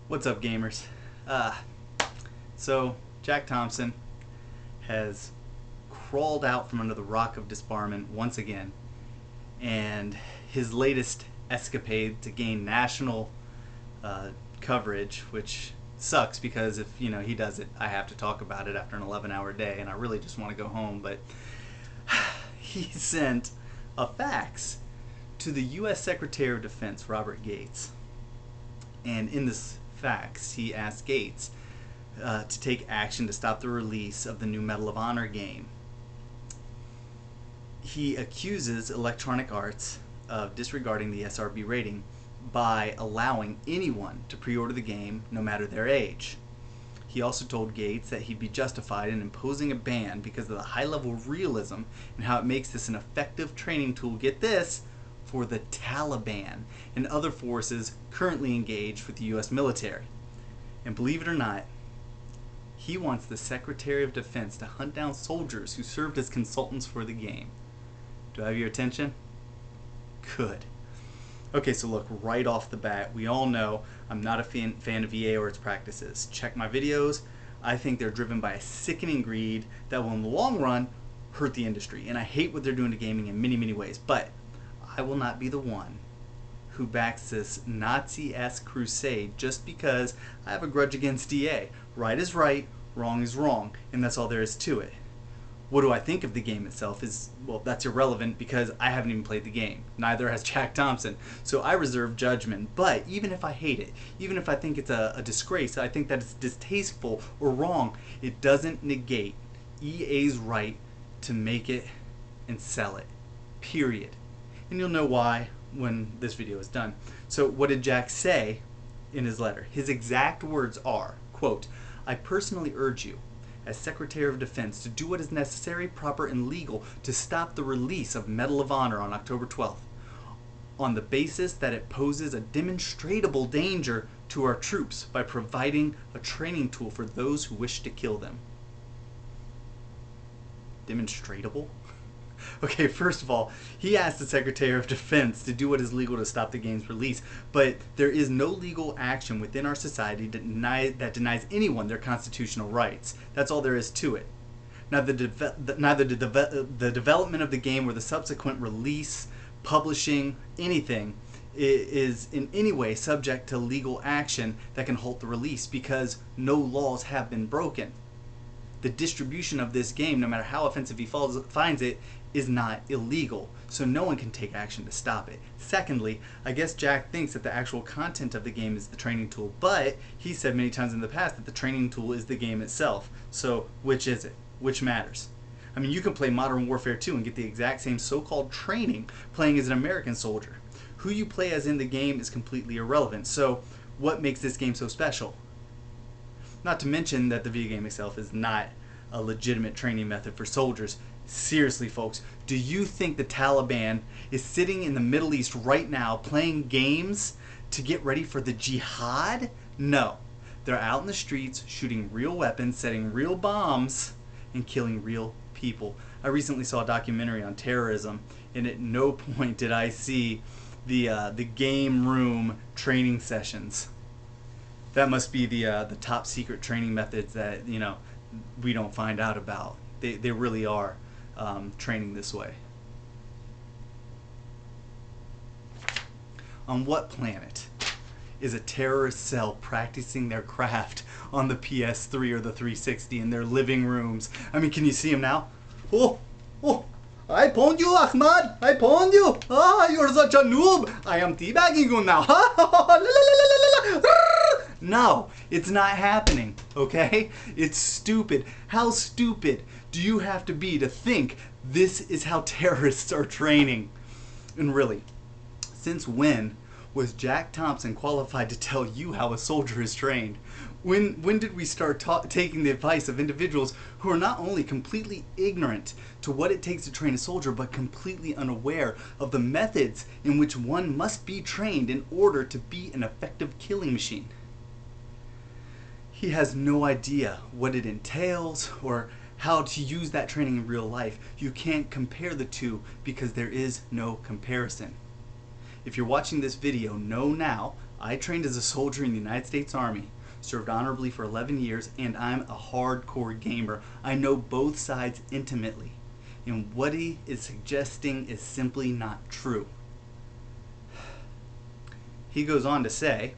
What's up, gamers? So Jack Thompson has crawled out from under the rock of disbarment once again, and his latest escapade to gain national coverage, which sucks because if he does it, I have to talk about it after an 11-hour day, and I really just want to go home. But he sent a fax to the U.S. Secretary of Defense, Robert Gates, and in this fax, he asked Gates to take action to stop the release of the new Medal of Honor game. He accuses Electronic Arts of disregarding the SRB rating by allowing anyone to pre-order the game no matter their age. He also told Gates that he'd be justified in imposing a ban because of the high level of realism and how it makes this an effective training tool, get this, for the Taliban and other forces currently engaged with the US military. And believe it or not, he wants the Secretary of Defense to hunt down soldiers who served as consultants for the game. Do I have your attention? Good. Okay, so look, right off the bat, we all know I'm not a fan of EA or its practices. Check my videos. I think they're driven by a sickening greed that will in the long run hurt the industry. And I hate what they're doing to gaming in many, many ways. But I will not be the one who backs this Nazi-esque crusade just because I have a grudge against EA. Right is right, wrong is wrong, and that's all there is to it. What do I think of the game itself is, well, that's irrelevant because I haven't even played the game. Neither has Jack Thompson. So I reserve judgment. But even if I hate it, even if I think it's a disgrace, I think that it's distasteful or wrong, it doesn't negate EA's right to make it and sell it. Period. And you'll know why when this video is done. So what did Jack say in his letter? His exact words are, quote, "I personally urge you, as Secretary of Defense, to do what is necessary, proper, and legal to stop the release of Medal of Honor on October 12th, on the basis that it poses a demonstrable danger to our troops by providing a training tool for those who wish to kill them." Demonstrable? Okay, first of all, he asked the Secretary of Defense to do what is legal to stop the game's release, but there is no legal action within our society that denies anyone their constitutional rights. That's all there is to it. Neither did the development of the game or the subsequent release, publishing, anything is in any way subject to legal action that can halt the release because no laws have been broken. The distribution of this game, no matter how offensive he finds it, is not illegal, so no one can take action to stop it. Secondly, I guess Jack thinks that the actual content of the game is the training tool, but he said many times in the past that the training tool is the game itself. So which is it? Which matters? I mean, you can play Modern Warfare 2 and get the exact same so-called training playing as an American soldier. Who you play as in the game is completely irrelevant. So what makes this game so special? Not to mention that the video game itself is not a legitimate training method for soldiers. Seriously, folks, do you think the Taliban is sitting in the Middle East right now playing games to get ready for the jihad? No. They're out in the streets shooting real weapons, setting real bombs, and killing real people. I recently saw a documentary on terrorism, and at no point did I see the game room training sessions. That must be the top secret training methods that we don't find out about. They really are training this way. On what planet is a terrorist cell practicing their craft on the PS3 or the 360 in their living rooms? I mean, can you see them now? Oh, I pwned you, Ahmad. I pwned you. Ah, you're such a noob. I am teabagging you now. No, it's not happening, okay? It's stupid. How stupid do you have to be to think this is how terrorists are training? And really, since when was Jack Thompson qualified to tell you how a soldier is trained? When did we start taking the advice of individuals who are not only completely ignorant to what it takes to train a soldier, but completely unaware of the methods in which one must be trained in order to be an effective killing machine? He has no idea what it entails or how to use that training in real life. You can't compare the two because there is no comparison. If you're watching this video, know now I trained as a soldier in the United States Army, served honorably for 11 years, and I'm a hardcore gamer. I know both sides intimately, and what he is suggesting is simply not true. He goes on to say,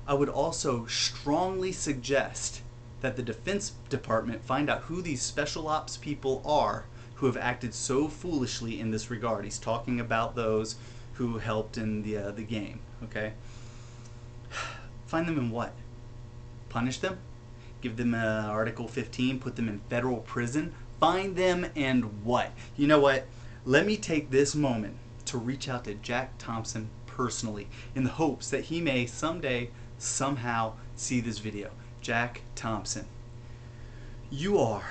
I would also strongly suggest that the Defense Department find out who these special ops people are who have acted so foolishly in this regard. He's talking about those who helped in the game, okay? Find them and what? Punish them? Give them Article 15, put them in federal prison? Find them and what? You know what? Let me take this moment to reach out to Jack Thompson personally in the hopes that he may someday, somehow see this video. Jack Thompson, you are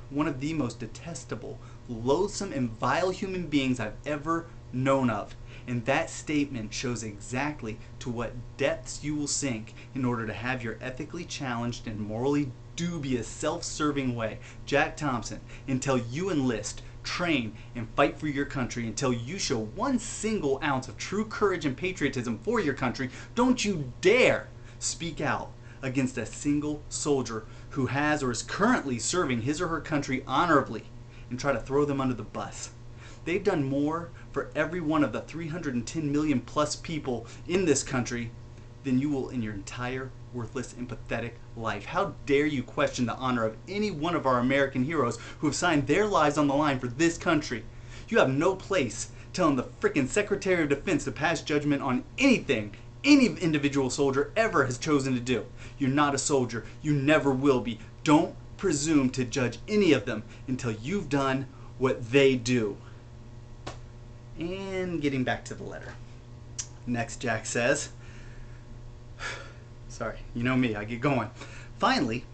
one of the most detestable, loathsome, and vile human beings I've ever known of. And that statement shows exactly to what depths you will sink in order to have your ethically challenged and morally dubious, self-serving way. Jack Thompson, until you enlist, train, and fight for your country, until you show one single ounce of true courage and patriotism for your country, don't you dare speak out against a single soldier who has or is currently serving his or her country honorably and try to throw them under the bus. They've done more for every one of the 310 million plus people in this country than you will in your entire worthless and pathetic life. How dare you question the honor of any one of our American heroes who have signed their lives on the line for this country? You have no place telling the frickin' Secretary of Defense to pass judgment on anything any individual soldier ever has chosen to do. You're not a soldier. You never will be. Don't presume to judge any of them until you've done what they do. And getting back to the letter. Next, Jack says, sorry, you know me, I get going. Finally,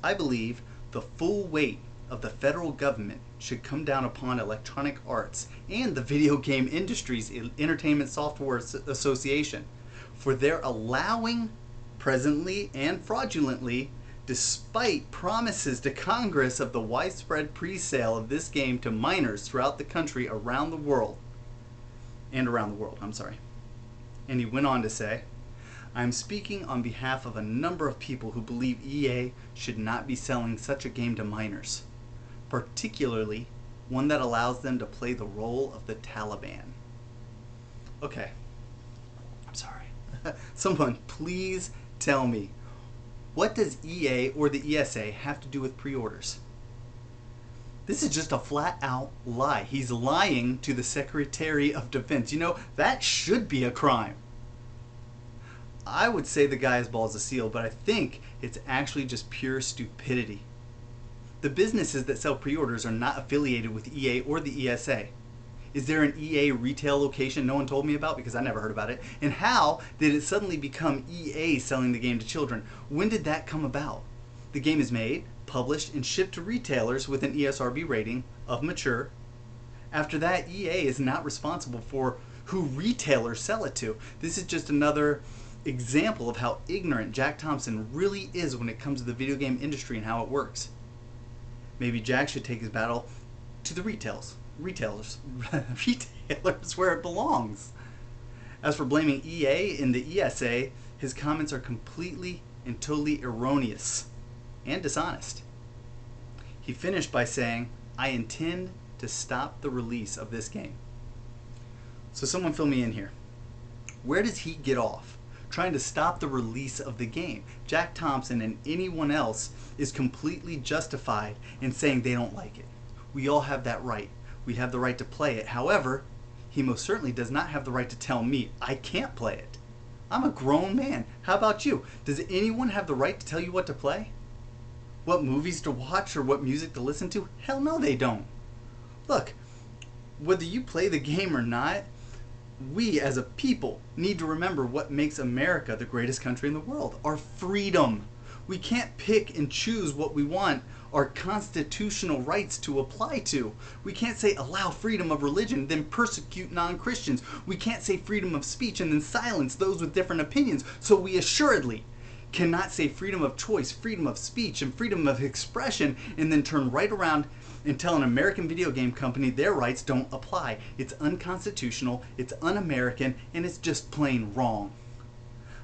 I believe the full weight of the federal government should come down upon Electronic Arts and the Video Game Industries Entertainment Software Association for their allowing, presently and fraudulently, despite promises to Congress of the widespread pre-sale of this game to minors throughout the country, around the world. And he went on to say, I'm speaking on behalf of a number of people who believe EA should not be selling such a game to minors, particularly one that allows them to play the role of the Taliban. Okay, I'm sorry. Someone please tell me, what does EA or the ESA have to do with pre-orders? This is just a flat out lie. He's lying to the Secretary of Defense. You know, that should be a crime. I would say the guy has balls of steel, but I think it's actually just pure stupidity. The businesses that sell pre-orders are not affiliated with EA or the ESA. Is there an EA retail location no one told me about because I never heard about it? And how did it suddenly become EA selling the game to children? When did that come about? The game is made, published, and shipped to retailers with an ESRB rating of mature. After that, EA is not responsible for who retailers sell it to. This is just another example of how ignorant Jack Thompson really is when it comes to the video game industry and how it works. Maybe Jack should take his battle to the retailers where it belongs. As for blaming EA and the ESA, his comments are completely and totally erroneous and dishonest. He finished by saying, I intend to stop the release of this game. So someone fill me in here. Where does he get off trying to stop the release of the game? Jack Thompson and anyone else is completely justified in saying they don't like it. We all have that right. We have the right to play it. However, he most certainly does not have the right to tell me I can't play it. I'm a grown man. How about you? Does anyone have the right to tell you what to play? What movies to watch or what music to listen to? Hell no, they don't. Look, whether you play the game or not, we as a people need to remember what makes America the greatest country in the world. Our freedom. We can't pick and choose what we want our constitutional rights to apply to. We can't say allow freedom of religion, then persecute non-Christians. We can't say freedom of speech and then silence those with different opinions. So we assuredly cannot say freedom of choice, freedom of speech, and freedom of expression and then turn right around and tell an American video game company their rights don't apply. It's unconstitutional, it's un-American, and it's just plain wrong.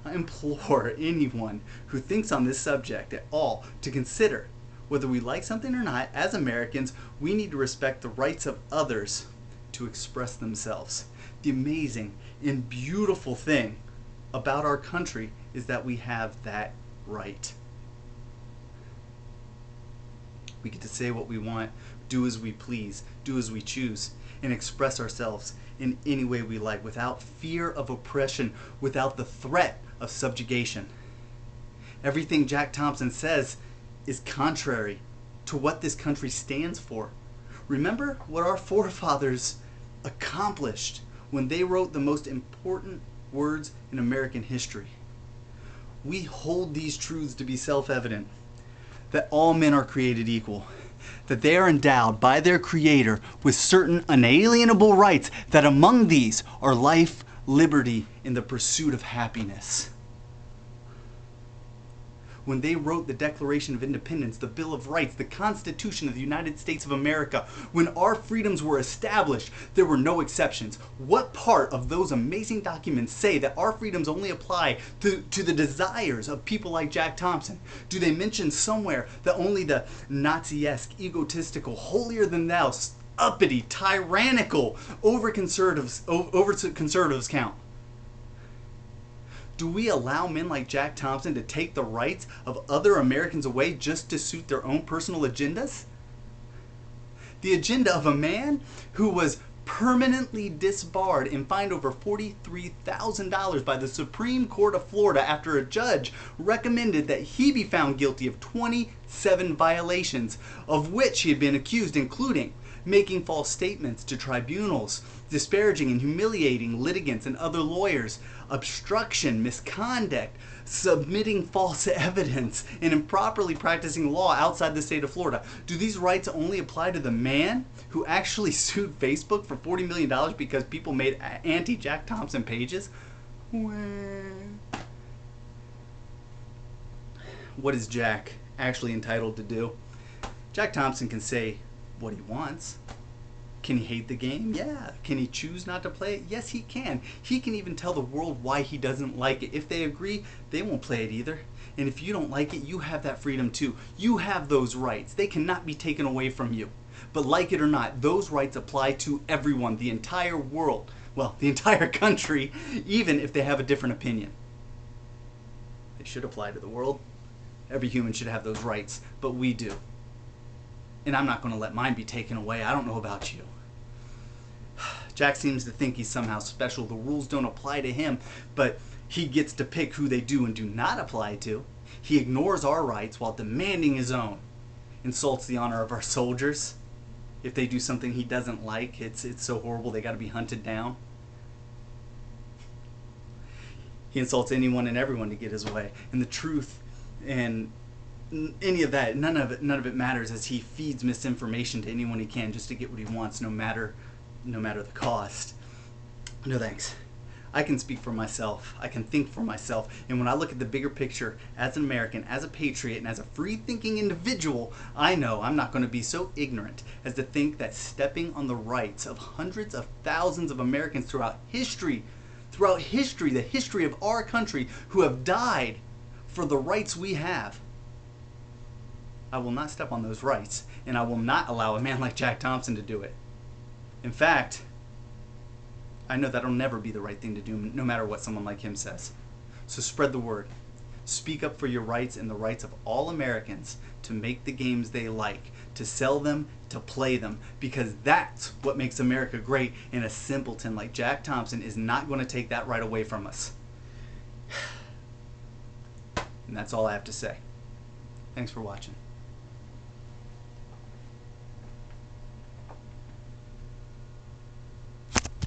I implore anyone who thinks on this subject at all to consider whether we like something or not. As Americans, we need to respect the rights of others to express themselves. The amazing and beautiful thing about our country is that we have that right. We get to say what we want, do as we please, do as we choose, and express ourselves in any way we like without fear of oppression, without the threat of subjugation. Everything Jack Thompson says is contrary to what this country stands for. Remember what our forefathers accomplished when they wrote the most important words in American history. We hold these truths to be self-evident, that all men are created equal, that they are endowed by their Creator with certain unalienable rights, that among these are life, liberty, and the pursuit of happiness. When they wrote the Declaration of Independence, the Bill of Rights, the Constitution of the United States of America, when our freedoms were established, there were no exceptions. What part of those amazing documents say that our freedoms only apply to the desires of people like Jack Thompson? Do they mention somewhere that only the Nazi-esque, egotistical, holier-than-thou, uppity, tyrannical, over-conservatives count? Do we allow men like Jack Thompson to take the rights of other Americans away just to suit their own personal agendas? The agenda of a man who was permanently disbarred and fined over $43,000 by the Supreme Court of Florida after a judge recommended that he be found guilty of 27 violations of which he had been accused, including making false statements to tribunals, disparaging and humiliating litigants and other lawyers, obstruction, misconduct, submitting false evidence, and improperly practicing law outside the state of Florida. Do these rights only apply to the man who actually sued Facebook for $40 million because people made anti-Jack Thompson pages? What is Jack actually entitled to do? Jack Thompson can say what he wants. Can he hate the game? Yeah. Can he choose not to play it? Yes, he can. He can even tell the world why he doesn't like it. If they agree, they won't play it either. And if you don't like it, you have that freedom too. You have those rights. They cannot be taken away from you. But like it or not, those rights apply to everyone, the entire world. Well, the entire country, even if they have a different opinion. They should apply to the world. Every human should have those rights, but we do. And I'm not going to let mine be taken away. I don't know about you. Jack seems to think he's somehow special. The rules don't apply to him, but he gets to pick who they do and do not apply to. He ignores our rights while demanding his own. Insults the honor of our soldiers. If they do something he doesn't like, it's so horrible they got to be hunted down. He insults anyone and everyone to get his way. And the truth and any of that, none of it matters, as he feeds misinformation to anyone he can just to get what he wants, no matter the cost. No thanks. I can speak for myself. I can think for myself. And when I look at the bigger picture as an American, as a patriot, and as a free-thinking individual, I know I'm not going to be so ignorant as to think that stepping on the rights of hundreds of thousands of Americans throughout history, the history of our country, who have died for the rights we have, I will not step on those rights, and I will not allow a man like Jack Thompson to do it. In fact, I know that'll never be the right thing to do, no matter what someone like him says. So spread the word. Speak up for your rights and the rights of all Americans to make the games they like, to sell them, to play them, because that's what makes America great, and a simpleton like Jack Thompson is not going to take that right away from us. And that's all I have to say. Thanks for watching.